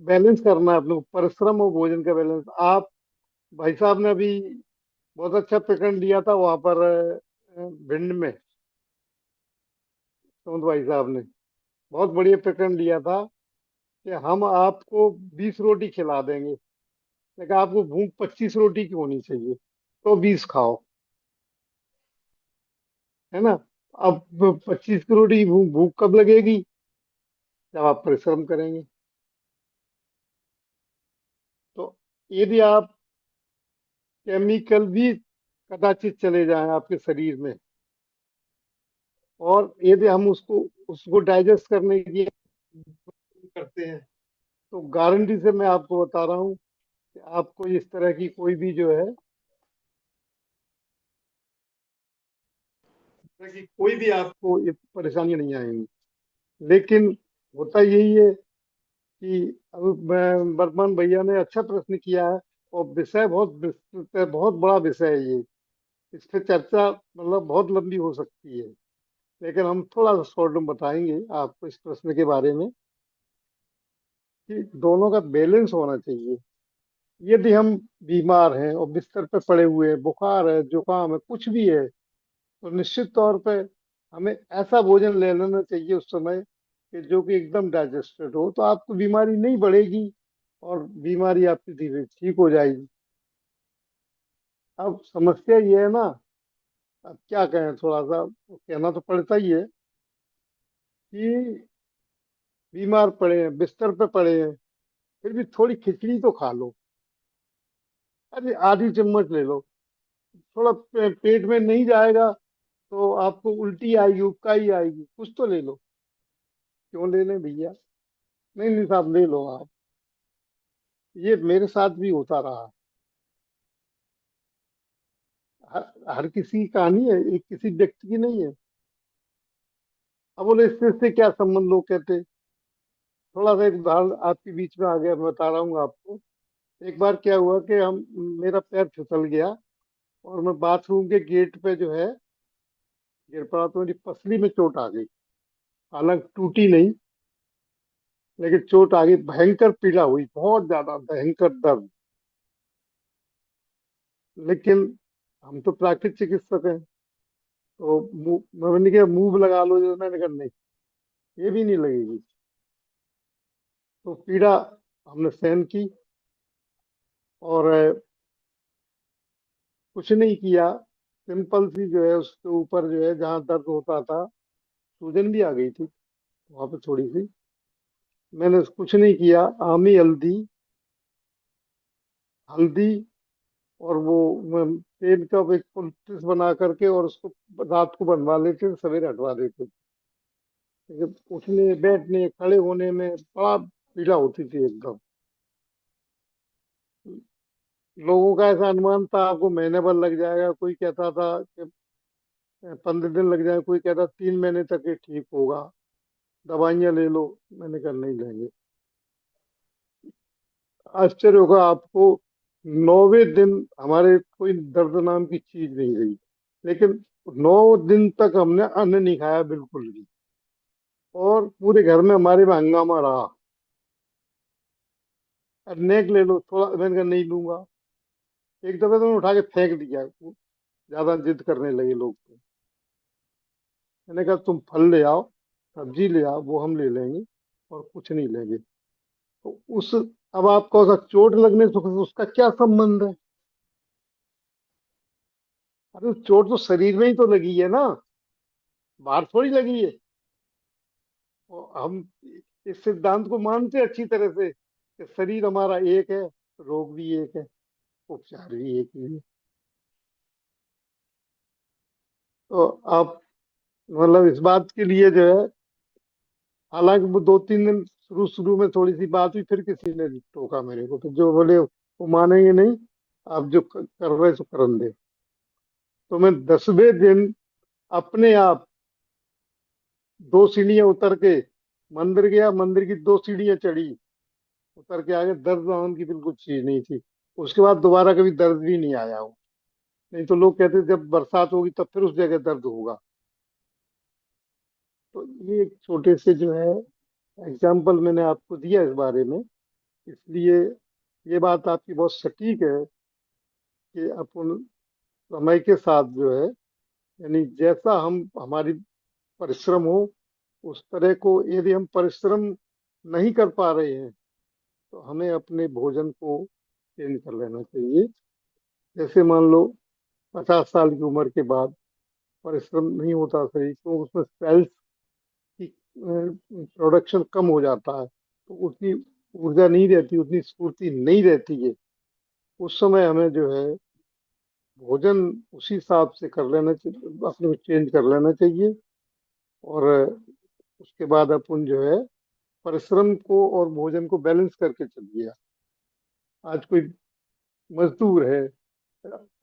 बैलेंस करना है अपने को, परिश्रम और भोजन का बैलेंस। आप, भाई साहब ने अभी बहुत अच्छा प्रकरण लिया था वहां पर, भिंड में, सुमंत भाई साहब ने बहुत बढ़िया प्रकरण लिया था कि हम आपको 20 रोटी खिला देंगे, लेकिन आपको भूख 25 रोटी की होनी चाहिए, तो 20 खाओ। है ना? अब 25 की रोटी की भूख भूख कब लगेगी? जब आप परिश्रम करेंगे। तो यदि आप, केमिकल भी कदाचित चले जाएं आपके शरीर में, और यदि हम उसको उसको डाइजेस्ट करने की करते हैं, तो गारंटी से मैं आपको बता रहा हूँ कि आपको इस तरह की कोई भी जो है, इस तरह की कोई भी आपको ये परेशानी नहीं आएंगी। लेकिन होता यही है कि अब वर्तमान भैया ने अच्छा प्रश्न किया है, और विषय बहुत विस्तृत है, बहुत बड़ा विषय है ये। इस पे चर्चा मतलब बहुत लंबी हो सकती है, लेकिन हम थोड़ा सा शॉर्ट में बताएंगे आपको इस प्रश्न के बारे में कि दोनों का बैलेंस होना चाहिए। यदि हम बीमार हैं और बिस्तर पे पड़े हुए हैं, बुखार है, जुकाम है, कुछ भी है, तो निश्चित तौर पे हमें ऐसा भोजन ले लेना चाहिए उस समय कि जो कि एकदम डाइजेस्टेड हो, तो आपको बीमारी नहीं बढ़ेगी, और बीमारी आपकी धीरे ठीक हो जाएगी। अब समस्या ये है ना, अब क्या कहें, थोड़ा सा कहना तो पड़ता ही है कि बीमार पड़े हैं, बिस्तर पे पड़े हैं, फिर भी थोड़ी खिचड़ी तो खा लो। अरे आधी चम्मच ले लो। थोड़ा पेट में नहीं जाएगा तो आपको उल्टी आएगी, उबकाई आएगी, कुछ तो ले लो। क्यों ले लें भैया? नहीं नहीं साहब, ले लो आप। ये मेरे साथ भी होता रहा। हर किसी की कहानी है, एक किसी व्यक्ति की नहीं है। अब बोले इससे क्या संबंध, लोग कहते। थोड़ा सा एक उदाहरण आपके बीच में आ गया, मैं बता रहा हूँ आपको। एक बार क्या हुआ कि हम, मेरा पैर फिसल गया, और मैं बाथरूम के गेट पे जो है गिर पड़ा, तो मेरी पसली में चोट आ गई। हालांकि टूटी नहीं, लेकिन चोट आ गई, भयंकर पीड़ा हुई, बहुत ज्यादा भयंकर दर्द। लेकिन हम तो प्राकृतिक चिकित्सक हैं, तो मैंने कहा मूव लगा लो, जो मैंने कहा नहीं, ये भी नहीं लगेगी। तो पीड़ा हमने सहन की, और कुछ नहीं किया। सिंपल सी जो है उसके ऊपर जो है जहाँ दर्द होता था, सूजन भी आ गई थी वहां पे थोड़ी सी। मैंने कुछ नहीं किया, आमी हल्दी, हल्दी, और वो तेल का एक पुलिस बना करके, और उसको रात को बनवा लेते थे, सवेरे हटवा देते थे। लेकिन उठने बैठने खड़े होने में बड़ा पीड़ा होती थी एकदम। लोगों का ऐसा अनुमान था आपको महीने भर लग जाएगा, कोई कहता था कि 15 दिन लग जाए, कोई कहता 3 महीने तक ये ठीक होगा, दवाइयां ले लो। मैंने कहा नहीं लेंगे। आश्चर्य होगा आपको, 9वें दिन हमारे कोई दर्द नाम की चीज नहीं रही। लेकिन 9 दिन तक हमने अन्न नहीं खाया बिल्कुल भी, और पूरे घर में हमारे में हंगामा रहा। अब नेक ले लो थोड़ा, मैंने कहा नहीं लूंगा। एक दफे तो मैंने उठा के फेंक दिया, ज्यादा जिद करने लगे लोग तो। मैंने कहा तुम फल ले आओ, सब्जी ले आओ, वो हम ले लेंगे, और कुछ नहीं लेंगे। तो उस, अब आपको अगर चोट लगने से उसका क्या संबंध है? अरे चोट तो शरीर में ही तो लगी है ना, बाहर थोड़ी लगी है। और हम इस सिद्धांत को मानते हैं अच्छी तरह से कि शरीर हमारा एक है, रोग भी एक है, उपचार भी एक ही है। तो आप, मतलब इस बात के लिए जो है, हालांकि वो 2-3 दिन शुरू शुरू में थोड़ी सी बात हुई, फिर किसी ने टोका मेरे को, तो जो बोले वो मानेंगे नहीं, आप जो कर रहे सो करन दे। तो मैं 10वें दिन अपने आप 2 सीढ़ियां उतर के मंदिर गया, मंदिर की 2 सीढ़ियां चढ़ी, उतर के आ गए, दर्द नाम की बिल्कुल चीज नहीं थी। उसके बाद दोबारा कभी दर्द भी नहीं आया वो। नहीं तो लोग कहते जब बरसात होगी तब फिर उस जगह दर्द होगा। तो ये एक छोटे से जो है एग्जाम्पल मैंने आपको दिया इस बारे में। इसलिए ये बात आपकी बहुत सटीक है कि अपन समय के साथ जो है, यानी जैसा हम हमारी परिश्रम हो, उस तरह को यदि हम परिश्रम नहीं कर पा रहे हैं तो हमें अपने भोजन को चेंज कर लेना चाहिए। जैसे मान लो 50 साल की उम्र के बाद परिश्रम नहीं होता सही, तो उसमें सेल्स की प्रोडक्शन कम हो जाता है, तो उतनी ऊर्जा नहीं रहती, उतनी स्फूर्ति नहीं रहती है। उस समय हमें जो है भोजन उसी हिसाब से कर लेना चाहिए, अपने को चेंज कर लेना चाहिए। और उसके बाद अपन जो है परिश्रम को और भोजन को बैलेंस करके चलिए। आज कोई मजदूर है,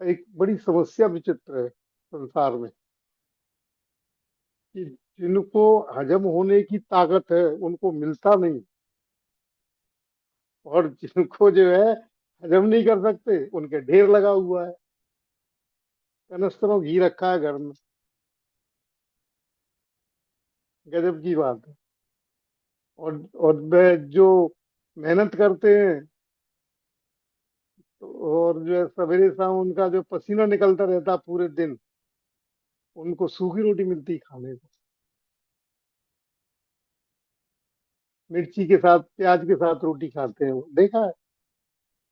एक बड़ी समस्या विचित्र है संसार में कि जिनको हजम होने की ताकत है उनको मिलता नहीं, और जिनको जो है हजम नहीं कर सकते उनके ढेर लगा हुआ है। कनस्तरों घी रखा है घर में। गजब की बात है। और वे जो मेहनत करते हैं, और जो है सवेरे शाम उनका जो पसीना निकलता रहता है पूरे दिन, उनको सूखी रोटी मिलती है खाने को, मिर्ची के साथ प्याज के साथ रोटी खाते हैं, वो देखा है।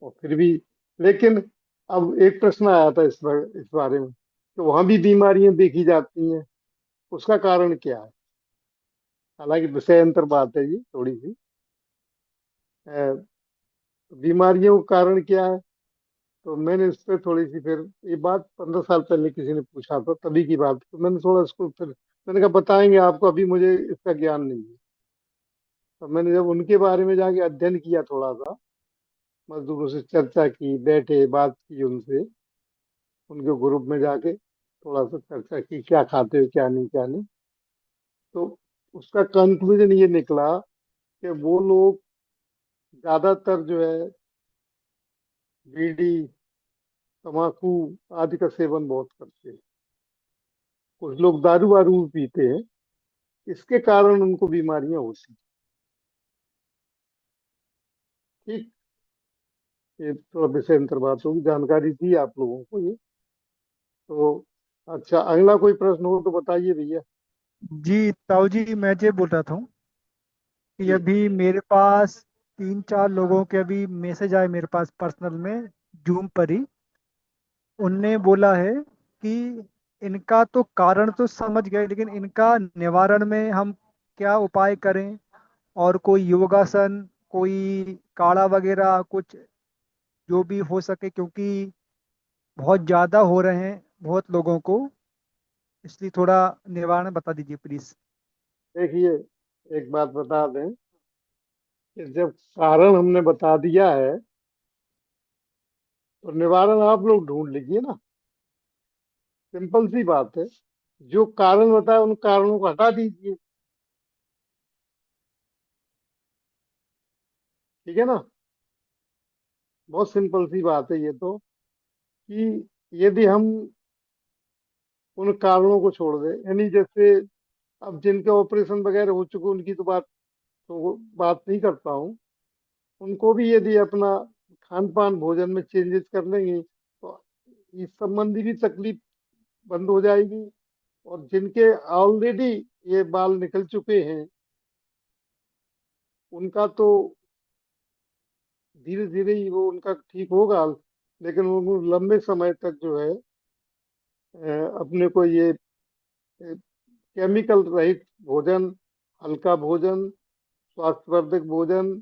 और फिर भी, लेकिन अब एक प्रश्न आया था इस बारे में, तो वहां भी बीमारियां देखी जाती हैं। उसका कारण क्या है? हालांकि विषय अंतर बात है ये थोड़ी सी। अ, बीमारियों का कारण क्या है? तो मैंने इस पर थोड़ी सी फिर, ये बात 15 साल पहले किसी ने पूछा था, तभी की बात, तो मैंने थोड़ा इसको फिर मैंने कहा बताएंगे आपको, अभी मुझे इसका ज्ञान नहीं है। तो मैंने जब उनके बारे में जाके अध्ययन किया थोड़ा सा, मजदूरों से चर्चा की, बैठे बात की उनसे, उनके ग्रुप में जाके थोड़ा सा चर्चा की, क्या खाते हो क्या नहीं क्या नहीं। तो उसका कंक्लूजन ये निकला कि वो लोग ज्यादातर जो है बीड़ी, तम्बाकू आदि का सेवन बहुत करते हैं। कुछ लोग दारू वारू भी पीते हैं, इसके कारण उनको बीमारियां होती हैं। ठीक। ये तो विषय अंतर बात होगी, जानकारी दी आप लोगों को ये। तो अच्छा, अगला कोई प्रश्न हो तो बताइए भैया। जी ताऊ जी, मैं ये बोल रहा था कि जी। अभी मेरे पास 3 4 लोगों के अभी मैसेज आए मेरे पास पर्सनल में, जूम पर ही। उनने बोला है कि इनका तो कारण तो समझ गए, लेकिन इनका निवारण में हम क्या उपाय करें, और कोई योगासन, कोई काढ़ा वगैरह कुछ जो भी हो सके, क्योंकि बहुत ज़्यादा हो रहे हैं बहुत लोगों को। इसलिए थोड़ा निवारण बता दीजिए प्लीज़। देखिए, एक बात बता दें कि जब कारण हमने बता दिया है तो निवारण आप लोग ढूंढ लीजिए ना। सिंपल सी बात है। जो कारण बताए उन कारणों को हटा दीजिए। ठीक है ना? बहुत सिंपल सी बात है ये तो, कि यदि हम उन कारणों को छोड़ दें, यानी जैसे अब जिनके ऑपरेशन वगैरह हो चुके उनकी तो बात नहीं करता हूँ। उनको भी यदि अपना खान पान भोजन में चेंजेस कर लेंगे तो इस संबंधी भी तकलीफ बंद हो जाएगी। और जिनके ऑलरेडी ये बाल निकल चुके हैं उनका तो धीरे धीरे ही वो उनका ठीक होगा, लेकिन वो लंबे समय तक जो है अपने को ये केमिकल रहित भोजन, हल्का भोजन, स्वास्थ्यवर्धक भोजन,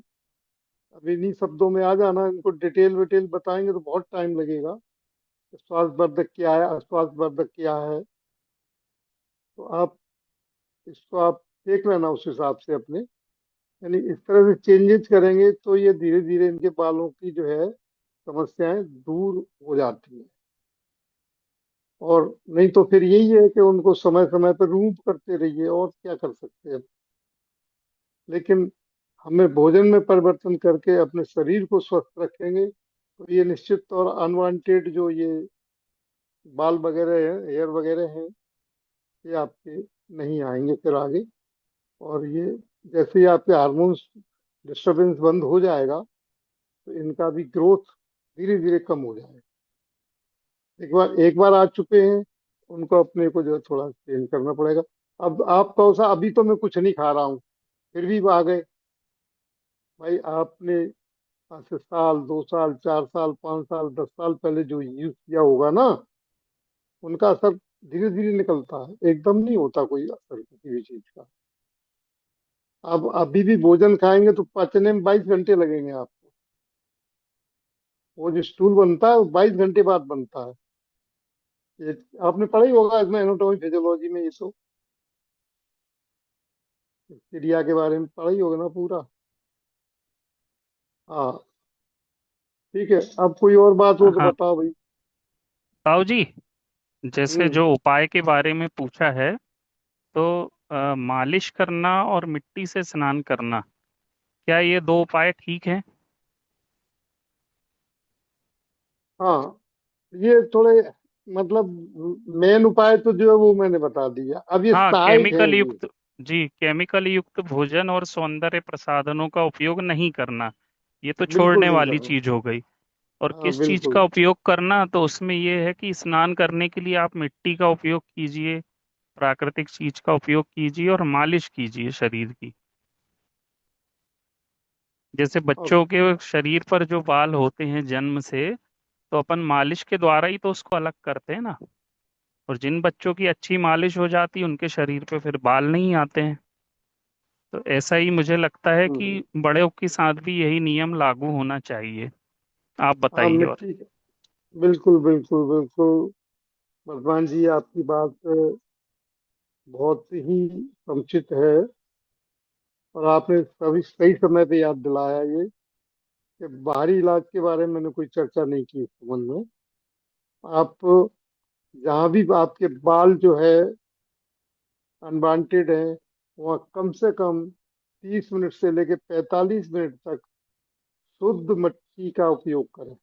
अब इन्हीं शब्दों में आ जाना, इनको डिटेल विटेल बताएंगे तो बहुत टाइम लगेगा। स्वास्थ्यवर्धक क्या है, अस्वास्थ्यवर्धक क्या है, तो आप इसको आप देख लेना उस हिसाब से अपने, यानी इस तरह से चेंजेस करेंगे तो ये धीरे धीरे इनके बालों की जो है समस्याएं दूर हो जाती हैं। और नहीं तो फिर यही है कि उनको समय समय पर रूप करते रहिए, और क्या कर सकते हैं। लेकिन हमें भोजन में परिवर्तन करके अपने शरीर को स्वस्थ रखेंगे तो ये निश्चित तौर अनवांटेड जो ये बाल वगैरह है, हेयर वगैरह हैं, ये आपके नहीं आएंगे फिर आगे। और ये जैसे ही आपके हार्मोन्स डिस्टरबेंस बंद हो जाएगा तो इनका भी ग्रोथ धीरे धीरे कम हो जाएगा। एक बार आ चुके हैं, उनको अपने को जो है थोड़ा चेंज करना पड़ेगा। अब आप कहो सा अभी तो मैं कुछ नहीं खा रहा हूँ, फिर भी आ गए। भाई आपने आज से साल 2 साल 4 साल 5 साल 10 साल पहले जो यूज किया होगा ना, उनका असर धीरे धीरे निकलता है, एकदम नहीं होता कोई असर किसी भी चीज का। अब अभी भी भोजन खाएंगे तो पचने में 22 घंटे लगेंगे आपको। वो जो स्टूल बनता है वो 22 घंटे बाद बनता है। ये आपने पढ़ा ही होगा इसमें, एनाटॉमी फिजियोलॉजी में, ये तो चिड़िया के बारे में पढ़ा ही होगा ना पूरा। हाँ, ठीक है। अब कोई और बात हो तो हाँ बताओ भाई। ताऊ जी, जैसे हम्म। जो उपाय के बारे में पूछा है, तो मालिश करना और मिट्टी से स्नान करना, क्या ये दो उपाय ठीक हैं? हाँ, ये थोड़े मतलब मेन उपाय तो जो है वो मैंने बता दिया, अब ये हाँ, सहायक हैं केमिकल ये। युक्त, जी, केमिकल युक्त भोजन और सौंदर्य प्रसाधनों का उपयोग नहीं करना, ये तो बिल्कुल छोड़ने नहीं वाली करना। चीज हो गई। और हाँ किस चीज बिल्कुल। का उपयोग करना, तो उसमें ये है कि स्नान करने के लिए आप मिट्टी का उपयोग कीजिए, प्राकृतिक चीज का उपयोग कीजिए और मालिश कीजिए शरीर की। जैसे अब बच्चों के शरीर पर जो बाल होते हैं जन्म से, तो अपन मालिश के द्वारा ही तो उसको अलग करते हैं ना। और जिन बच्चों की अच्छी मालिश हो जाती है उनके शरीर पे फिर बाल नहीं आते हैं। तो ऐसा ही मुझे लगता है कि हम्म, बड़ों के साथ भी यही नियम लागू होना चाहिए। आप हाँ बताइए और। मिट्टी, बिल्कुल बिल्कुल बिल्कुल। भगवान जी आपकी बात बहुत ही समुचित है, और आपने सभी सही समय पे याद दिलाया ये कि बाहरी इलाज के बारे में मैंने कोई चर्चा नहीं की इस संबंध में। आप जहाँ भी आपके बाल जो है अनवांटेड है, वहाँ कम से कम 30 मिनट से लेकर 45 मिनट तक शुद्ध मिट्टी का उपयोग करें।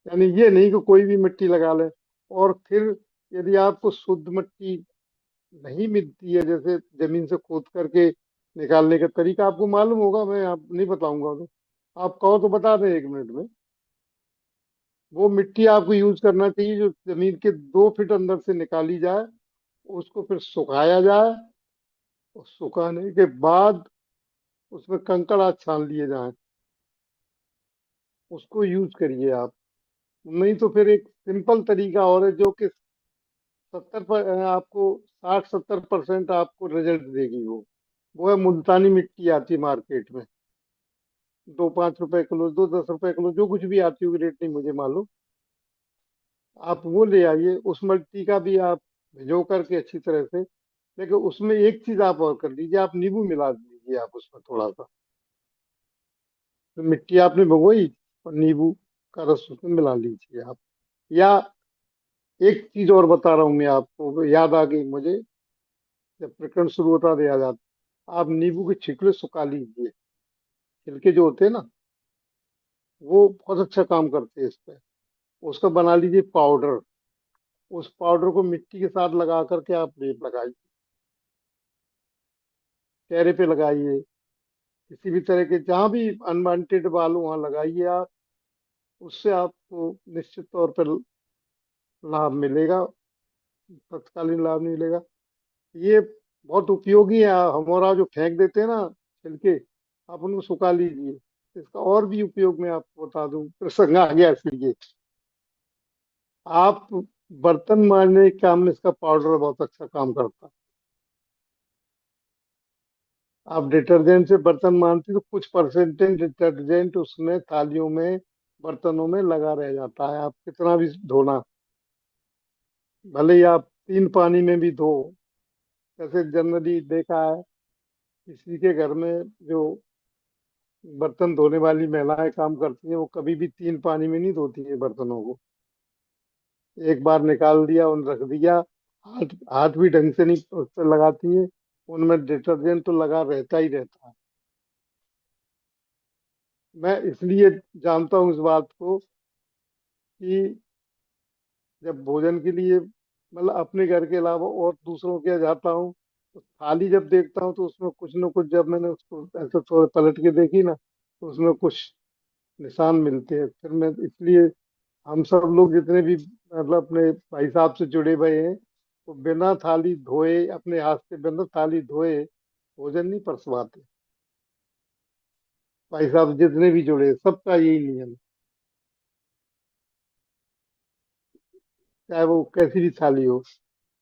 यानी ये नहीं कि कोई भी मिट्टी लगा लें। और फिर यदि आपको शुद्ध मिट्टी नहीं मिलती है, जैसे जमीन से खोद करके निकालने का तरीका आपको मालूम होगा, मैं आप नहीं बताऊंगा तो आप कहो तो बता दें 1 मिनट में। वो मिट्टी आपको यूज करना चाहिए जो जमीन के 2 फीट अंदर से निकाली जाए, उसको फिर सुखाया जाए, और सुखाने के बाद उसमें कंकड़ आज छान लिए जाएं, उसको यूज करिए आप। नहीं तो फिर एक सिंपल तरीका और है जो कि 70 पर आपको 60-70% आपको रिजल्ट देगी। वो है मुल्तानी मिट्टी, आती है मार्केट में, 2-5 रुपए किलो, 2-10 रुपए किलो, जो कुछ भी आती होगी, रेट नहीं मुझे मालूम। आप वो ले आइए, उस मिट्टी का भी आप भिजो करके अच्छी तरह से। लेकिन उसमें एक चीज आप और कर लीजिए, आप नींबू मिला दीजिए आप उसमें थोड़ा सा। तो मिट्टी आपने भिगोई और नींबू का रस उसमें मिला लीजिए आप। या एक चीज और बता रहा हूँ मैं आपको, याद आ गई मुझे, जब प्रकरण शुरू होता था याद आता, आप नींबू के छिलके सुखा लीजिए। छिलके जो होते हैं ना, वो बहुत अच्छा काम करते हैं इस पे। उसका बना लीजिए पाउडर। उस पाउडर को मिट्टी के साथ लगा करके आप लेप लगाइए, चेहरे पे लगाइए, किसी भी तरह के जहाँ भी अनवांटेड बाल हो वहाँ लगाइए आप। उससे आपको निश्चित तौर पर लाभ मिलेगा, तत्कालीन लाभ नहीं मिलेगा। ये बहुत उपयोगी है। हमारा जो फेंक देते हैं ना छिलके, आप उनको सुखा लीजिए। इसका और भी उपयोग मैं आपको बता दूं, प्रसंग आ गया इसलिए। आप बर्तन मांजने के काम में इसका पाउडर बहुत अच्छा काम करता है। आप डिटर्जेंट से बर्तन मांजती तो कुछ परसेंटेज डिटर्जेंट उसमें थालियों में, बर्तनों में लगा रह जाता है, आप कितना भी धोना, भले ही आप 3 पानी में भी धो। जैसे जनरली देखा है किसी के घर में जो बर्तन धोने वाली महिलाएं काम करती हैं, वो कभी भी 3 पानी में नहीं धोती है बर्तनों को। एक बार निकाल दिया और रख दिया, हाथ हाथ भी ढंग से नहीं उस पर लगाती हैं, उनमें डिटर्जेंट तो लगा रहता ही रहता है। मैं इसलिए जानता हूँ इस बात को कि जब भोजन के लिए मतलब अपने घर के अलावा और दूसरों के यहाँ जाता हूँ, तो थाली जब देखता हूँ तो उसमें कुछ न कुछ, जब मैंने उसको ऐसे थोड़ा पलट के देखी ना, तो उसमें कुछ निशान मिलते हैं। फिर मैं इसलिए, हम सब लोग जितने भी मतलब अपने भाई साहब से जुड़े हुए हैं, वो बिना थाली धोए, अपने हाथ से बिना थाली धोए भोजन नहीं परसवाते। भाई साहब जितने भी जुड़े हैं, सबका यही नियम है, चाहे वो कैसी भी थाली हो।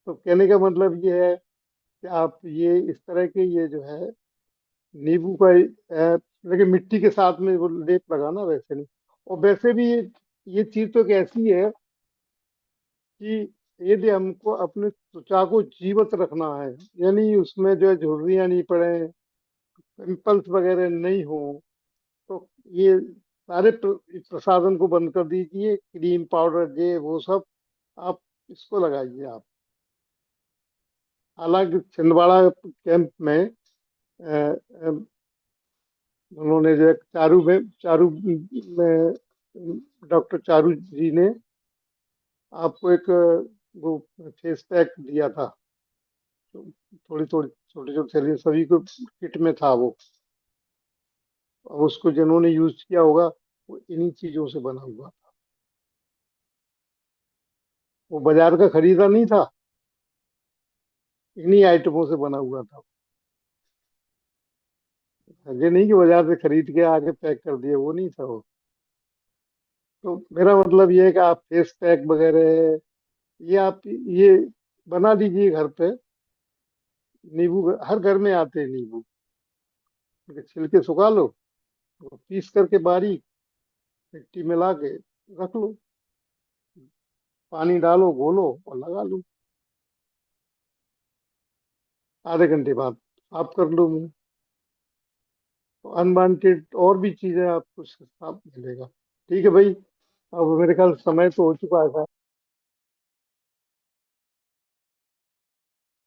तो कहने का मतलब ये है कि आप ये इस तरह के ये जो है नींबू का लेकिन मिट्टी के साथ में वो लेप लगाना वैसे नहीं। और वैसे भी ये चीज तो एक ऐसी है कि यदि हमको अपने त्वचा को जीवित रखना है, यानी उसमें जो है झुर्रियां नहीं पड़े, पिंपल्स वगैरह नहीं हो, तो ये सारे प्रसाधन को बंद कर दीजिए, क्रीम पाउडर ये वो सब आप इसको लगाइए आप। हालांकि छिंदवाड़ा कैंप में उन्होंने जो है चारू में डॉक्टर चारू जी ने आपको एक वो फेस पैक दिया था। तो थोड़ी थोड़ी छोटे छोटे शरीर सभी को किट में था वो। अब उसको जिन्होंने यूज किया होगा, वो इन्हीं चीजों से बना हुआ था। वो बाजार का खरीदा नहीं था, इन्हीं आइटमों से बना हुआ था। ये नहीं कि बाजार से खरीद के आके पैक कर दिए, वो नहीं था वो। तो मेरा मतलब ये है कि आप फेस पैक वगैरह ये आप ये बना दीजिए घर पे। नींबू हर घर में आते हैं नींबू, उनके छिलके सुखा लो, वो पीस करके बारीक मिट्टी मिला के रख लो, पानी डालो, घोलो और लगा लो। आधे घंटे बाद आप कर लो मुंह। तो अनवांटेड और भी चीजें आपको साफ मिलेगा। ठीक है भाई, अब मेरे ख्याल समय तो हो चुका है।